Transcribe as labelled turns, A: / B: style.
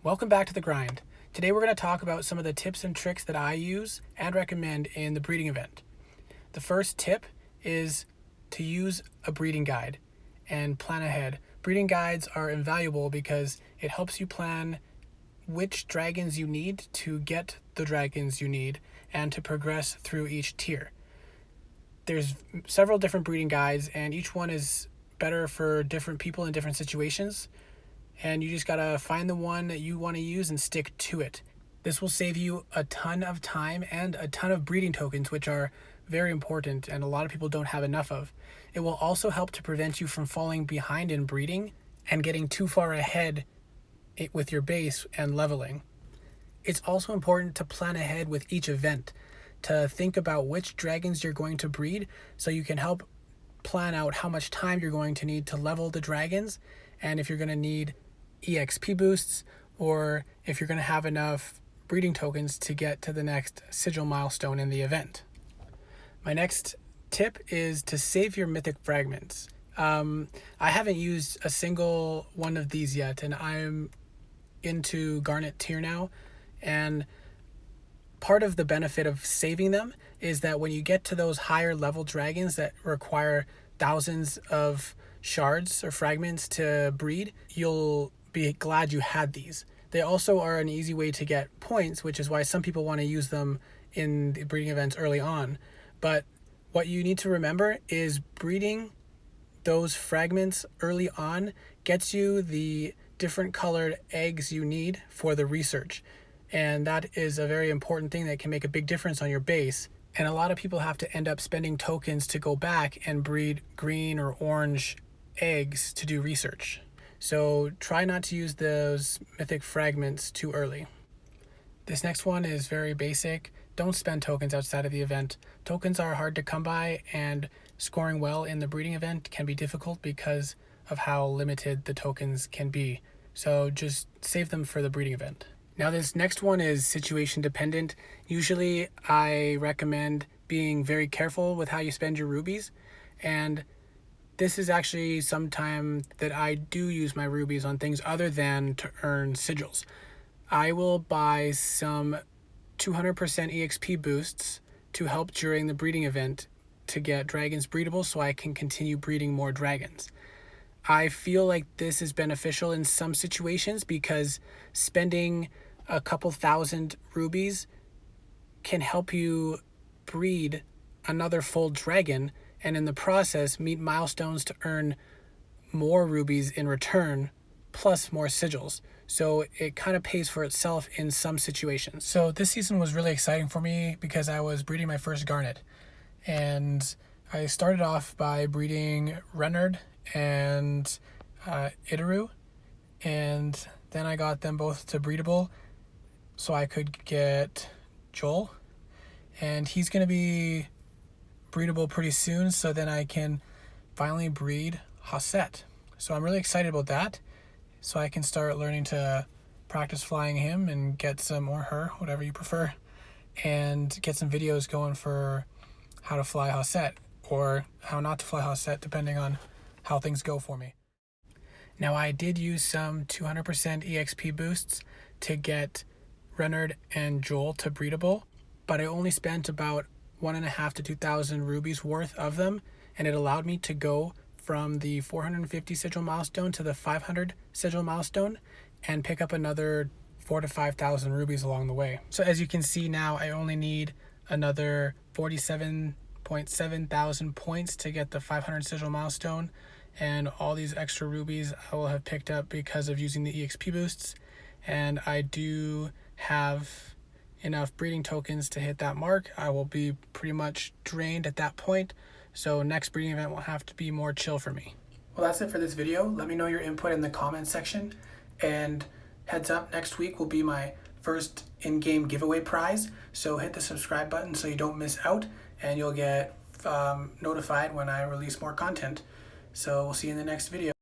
A: Welcome back to the grind. Today we're going to talk about some of the tips and tricks that I use and recommend in the breeding event. The first tip is to use a breeding guide and plan ahead. Breeding guides are invaluable because it helps you plan which dragons you need to get the dragons you need and to progress through each tier. There's several different breeding guides and each one is better for different people in different situations. And you just gotta find the one that you want to use and stick to it. This will save you a ton of time and a ton of breeding tokens, which are very important and a lot of people don't have enough of. It will also help to prevent you from falling behind in breeding and getting too far ahead with your base and leveling. It's also important to plan ahead with each event, to think about which dragons you're going to breed so you can help plan out how much time you're going to need to level the dragons and if you're going to need EXP boosts or if you're going to have enough breeding tokens to get to the next sigil milestone in the event. My next tip is to save your mythic fragments. I haven't used a single one of these yet and I'm into Garnet tier now, and part of the benefit of saving them is that when you get to those higher level dragons that require thousands of shards or fragments to breed, you'll be glad you had these. They also are an easy way to get points, which is why some people want to use them in the breeding events early on. But what you need to remember is breeding those fragments early on gets you the different colored eggs you need for the research. And that is a very important thing that can make a big difference on your base. And a lot of people have to end up spending tokens to go back and breed green or orange eggs to do research. So try not to use those mythic fragments too early. This next one is very basic. Don't spend tokens outside of the event. Tokens are hard to come by and scoring well in the breeding event can be difficult because of how limited the tokens can be. So just save them for the breeding event. Now this next one is situation dependent. Usually I recommend being very careful with how you spend your rubies, and this is actually some time that I do use my rubies on things other than to earn sigils. I will buy some 200% EXP boosts to help during the breeding event to get dragons breedable so I can continue breeding more dragons. I feel like this is beneficial in some situations because spending a couple thousand rubies can help you breed another full dragon and in the process meet milestones to earn more rubies in return plus more sigils. So it kind of pays for itself in some situations. So this season was really exciting for me because I was breeding my first Garnet, and I started off by breeding Reynard and Itaru, and then I got them both to breedable so I could get Joel, and he's going to be breedable pretty soon, so then I can finally breed Hasset. So I'm really excited about that, so I can start learning to practice flying him and get some, or her, whatever you prefer, and get some videos going for how to fly Hasset or how not to fly Hasset depending on how things go for me. Now I did use some 200% EXP boosts to get Reynard and Joel to breedable, but I only spent about 1,500 to 2,000 rubies worth of them, and it allowed me to go from the 450 sigil milestone to the 500 sigil milestone and pick up another 4,000 to 5,000 rubies along the way. So as you can see now, I only need another 47.7 thousand points to get the 500 sigil milestone, and all these extra rubies I will have picked up because of using the EXP boosts, and I do have enough breeding tokens to hit that mark. I will be pretty much drained at that point, so next breeding event will have to be more chill for me. Well, that's it for this video. Let me know your input in the comments section, and heads up, next week will be my first in-game giveaway prize, so hit the subscribe button so you don't miss out, and you'll get notified when I release more content. So we'll see you in the next video.